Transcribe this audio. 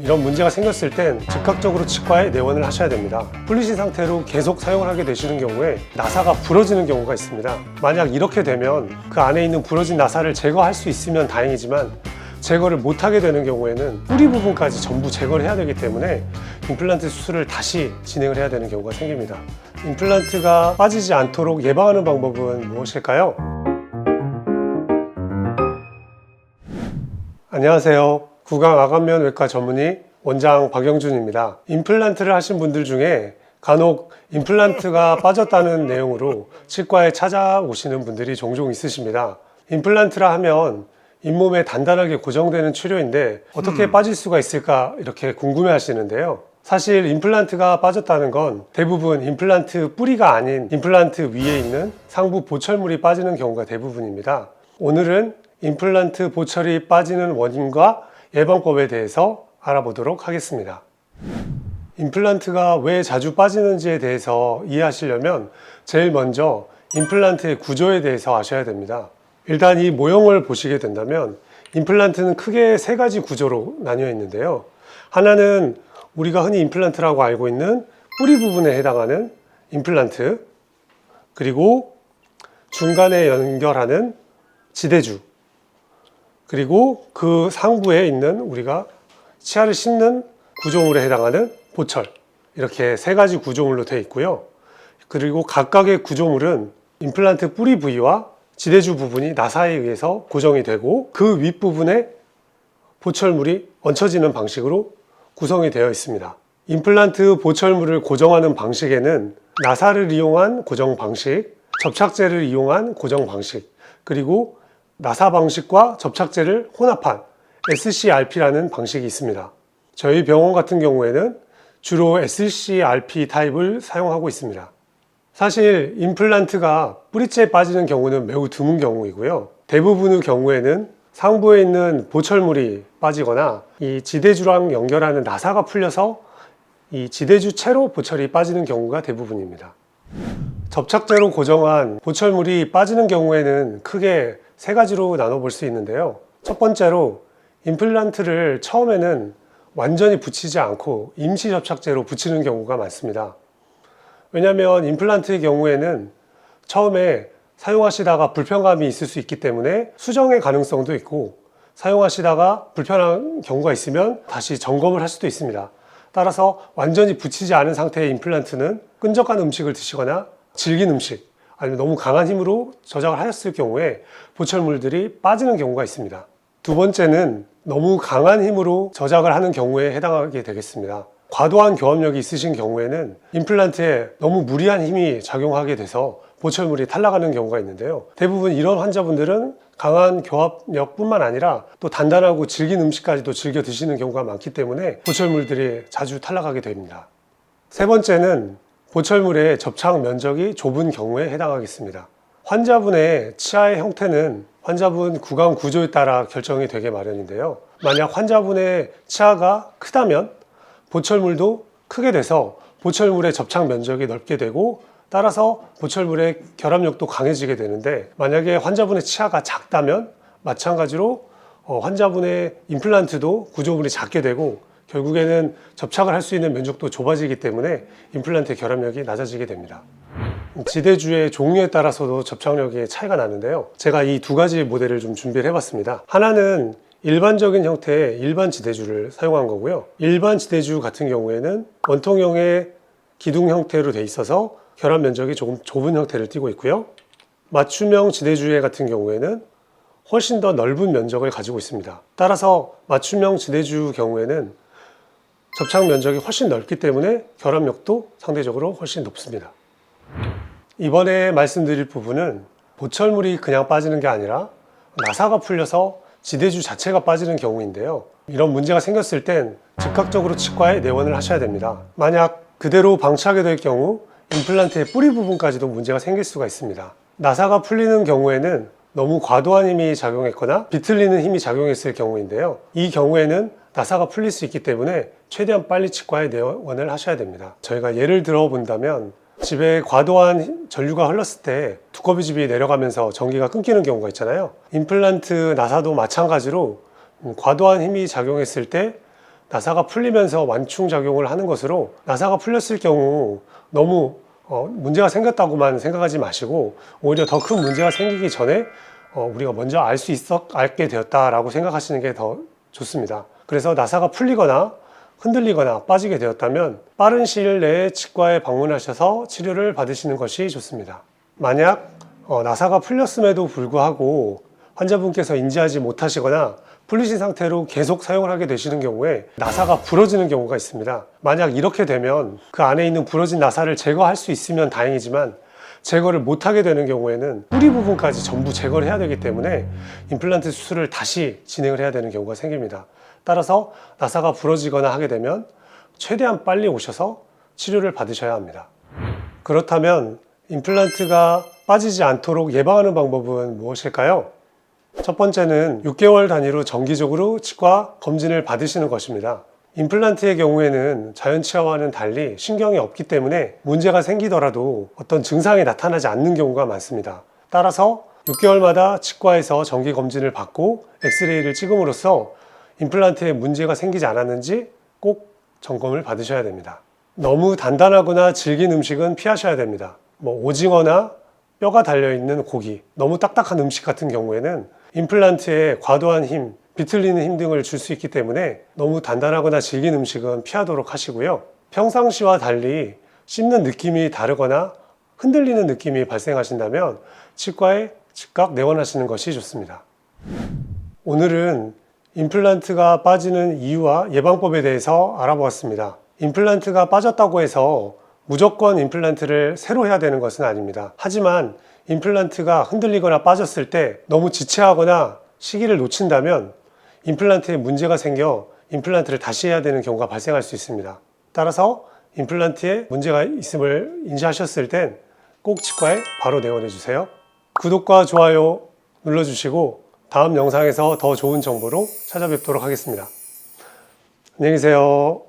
이런 문제가 생겼을 땐 즉각적으로 치과에 내원을 하셔야 됩니다. 풀리신 상태로 계속 사용을 하게 되시는 경우에 나사가 부러지는 경우가 있습니다. 만약 이렇게 되면 그 안에 있는 부러진 나사를 제거할 수 있으면 다행이지만 제거를 못하게 되는 경우에는 뿌리 부분까지 전부 제거를 해야 되기 때문에 임플란트 수술을 다시 진행을 해야 되는 경우가 생깁니다. 임플란트가 빠지지 않도록 예방하는 방법은 무엇일까요? 안녕하세요. 구강아간면외과 전문의 원장 박영준입니다. 임플란트를 하신 분들 중에 간혹 임플란트가 빠졌다는 내용으로 치과에 찾아오시는 분들이 종종 있으십니다. 임플란트라 하면 잇몸에 단단하게 고정되는 치료인데 어떻게 빠질 수가 있을까 이렇게 궁금해 하시는데요. 사실 임플란트가 빠졌다는 건 대부분 임플란트 뿌리가 아닌 임플란트 위에 있는 상부 보철물이 빠지는 경우가 대부분입니다. 오늘은 임플란트 보철이 빠지는 원인과 예방법에 대해서 알아보도록 하겠습니다. 임플란트가 왜 자주 빠지는지에 대해서 이해하시려면 제일 먼저 임플란트의 구조에 대해서 아셔야 됩니다. 일단 이 모형을 보시게 된다면 임플란트는 크게 세 가지 구조로 나뉘어 있는데요. 하나는 우리가 흔히 임플란트라고 알고 있는 뿌리 부분에 해당하는 임플란트, 그리고 중간에 연결하는 지대주, 그리고 그 상부에 있는 우리가 치아를 씹는 구조물에 해당하는 보철, 이렇게 세 가지 구조물로 되어 있고요. 그리고 각각의 구조물은 임플란트 뿌리 부위와 지대주 부분이 나사에 의해서 고정이 되고 그 윗부분에 보철물이 얹혀지는 방식으로 구성이 되어 있습니다. 임플란트 보철물을 고정하는 방식에는 나사를 이용한 고정 방식, 접착제를 이용한 고정 방식, 그리고 나사 방식과 접착제를 혼합한 SCRP라는 방식이 있습니다. 저희 병원 같은 경우에는 주로 SCRP 타입을 사용하고 있습니다. 사실 임플란트가 뿌리째 빠지는 경우는 매우 드문 경우이고요. 대부분의 경우에는 상부에 있는 보철물이 빠지거나 이 지대주랑 연결하는 나사가 풀려서 이 지대주 채로 보철이 빠지는 경우가 대부분입니다. 접착제로 고정한 보철물이 빠지는 경우에는 크게 세 가지로 나눠볼 수 있는데요. 첫 번째로 임플란트를 처음에는 완전히 붙이지 않고 임시 접착제로 붙이는 경우가 많습니다. 왜냐하면 임플란트의 경우에는 처음에 사용하시다가 불편감이 있을 수 있기 때문에 수정의 가능성도 있고 사용하시다가 불편한 경우가 있으면 다시 점검을 할 수도 있습니다. 따라서 완전히 붙이지 않은 상태의 임플란트는 끈적한 음식을 드시거나 질긴 음식 아니면 너무 강한 힘으로 저작을 하셨을 경우에 보철물들이 빠지는 경우가 있습니다. 두 번째는 너무 강한 힘으로 저작을 하는 경우에 해당하게 되겠습니다. 과도한 교합력이 있으신 경우에는 임플란트에 너무 무리한 힘이 작용하게 돼서 보철물이 탈락하는 경우가 있는데요. 대부분 이런 환자분들은 강한 교합력뿐만 아니라 또 단단하고 질긴 음식까지도 즐겨 드시는 경우가 많기 때문에 보철물들이 자주 탈락하게 됩니다. 세 번째는 보철물의 접착 면적이 좁은 경우에 해당하겠습니다. 환자분의 치아의 형태는 환자분 구강 구조에 따라 결정이 되게 마련인데요. 만약 환자분의 치아가 크다면 보철물도 크게 돼서 보철물의 접착 면적이 넓게 되고 따라서 보철물의 결합력도 강해지게 되는데 만약에 환자분의 치아가 작다면 마찬가지로 환자분의 임플란트도 구조물이 작게 되고 결국에는 접착을 할 수 있는 면적도 좁아지기 때문에 임플란트의 결합력이 낮아지게 됩니다. 지대주의 종류에 따라서도 접착력의 차이가 나는데요. 제가 이 두 가지 모델을 좀 준비를 해봤습니다. 하나는 일반적인 형태의 일반 지대주를 사용한 거고요. 일반 지대주 같은 경우에는 원통형의 기둥 형태로 돼 있어서 결합 면적이 조금 좁은 형태를 띠고 있고요. 맞춤형 지대주의 같은 경우에는 훨씬 더 넓은 면적을 가지고 있습니다. 따라서 맞춤형 지대주 경우에는 접착 면적이 훨씬 넓기 때문에 결합력도 상대적으로 훨씬 높습니다. 이번에 말씀드릴 부분은 보철물이 그냥 빠지는 게 아니라 나사가 풀려서 지대주 자체가 빠지는 경우인데요. 이런 문제가 생겼을 땐 즉각적으로 치과에 내원을 하셔야 됩니다. 만약 그대로 방치하게 될 경우 임플란트의 뿌리 부분까지도 문제가 생길 수가 있습니다. 나사가 풀리는 경우에는 너무 과도한 힘이 작용했거나 비틀리는 힘이 작용했을 경우인데요. 이 경우에는 나사가 풀릴 수 있기 때문에 최대한 빨리 치과에 내원을 하셔야 됩니다. 저희가 예를 들어 본다면 집에 과도한 전류가 흘렀을 때 두꺼비집이 내려가면서 전기가 끊기는 경우가 있잖아요. 임플란트 나사도 마찬가지로 과도한 힘이 작용했을 때 나사가 풀리면서 완충작용을 하는 것으로 나사가 풀렸을 경우 너무 문제가 생겼다고만 생각하지 마시고 오히려 더 큰 문제가 생기기 전에 우리가 먼저 알게 되었다라고 생각하시는 게 더 좋습니다. 그래서 나사가 풀리거나 흔들리거나 빠지게 되었다면 빠른 시일 내에 치과에 방문하셔서 치료를 받으시는 것이 좋습니다. 만약 나사가 풀렸음에도 불구하고 환자분께서 인지하지 못하시거나 풀리신 상태로 계속 사용을 하게 되시는 경우에 나사가 부러지는 경우가 있습니다. 만약 이렇게 되면 그 안에 있는 부러진 나사를 제거할 수 있으면 다행이지만 제거를 못하게 되는 경우에는 뿌리 부분까지 전부 제거를 해야 되기 때문에 임플란트 수술을 다시 진행을 해야 되는 경우가 생깁니다. 따라서 나사가 부러지거나 하게 되면 최대한 빨리 오셔서 치료를 받으셔야 합니다. 그렇다면 임플란트가 빠지지 않도록 예방하는 방법은 무엇일까요? 첫 번째는 6개월 단위로 정기적으로 치과 검진을 받으시는 것입니다. 임플란트의 경우에는 자연치아와는 달리 신경이 없기 때문에 문제가 생기더라도 어떤 증상이 나타나지 않는 경우가 많습니다. 따라서 6개월마다 치과에서 정기 검진을 받고 엑스레이를 찍음으로써 임플란트에 문제가 생기지 않았는지 꼭 점검을 받으셔야 됩니다. 너무 단단하거나 질긴 음식은 피하셔야 됩니다. 오징어나 뼈가 달려있는 고기, 너무 딱딱한 음식 같은 경우에는 임플란트에 과도한 힘, 비틀리는 힘 등을 줄 수 있기 때문에 너무 단단하거나 질긴 음식은 피하도록 하시고요. 평상시와 달리 씹는 느낌이 다르거나 흔들리는 느낌이 발생하신다면 치과에 즉각 내원하시는 것이 좋습니다. 오늘은 임플란트가 빠지는 이유와 예방법에 대해서 알아보았습니다. 임플란트가 빠졌다고 해서 무조건 임플란트를 새로 해야 되는 것은 아닙니다. 하지만 임플란트가 흔들리거나 빠졌을 때 너무 지체하거나 시기를 놓친다면 임플란트에 문제가 생겨 임플란트를 다시 해야 되는 경우가 발생할 수 있습니다. 따라서 임플란트에 문제가 있음을 인지하셨을 땐 꼭 치과에 바로 내원해 주세요. 구독과 좋아요 눌러주시고 다음 영상에서 더 좋은 정보로 찾아뵙도록 하겠습니다. 안녕히 계세요.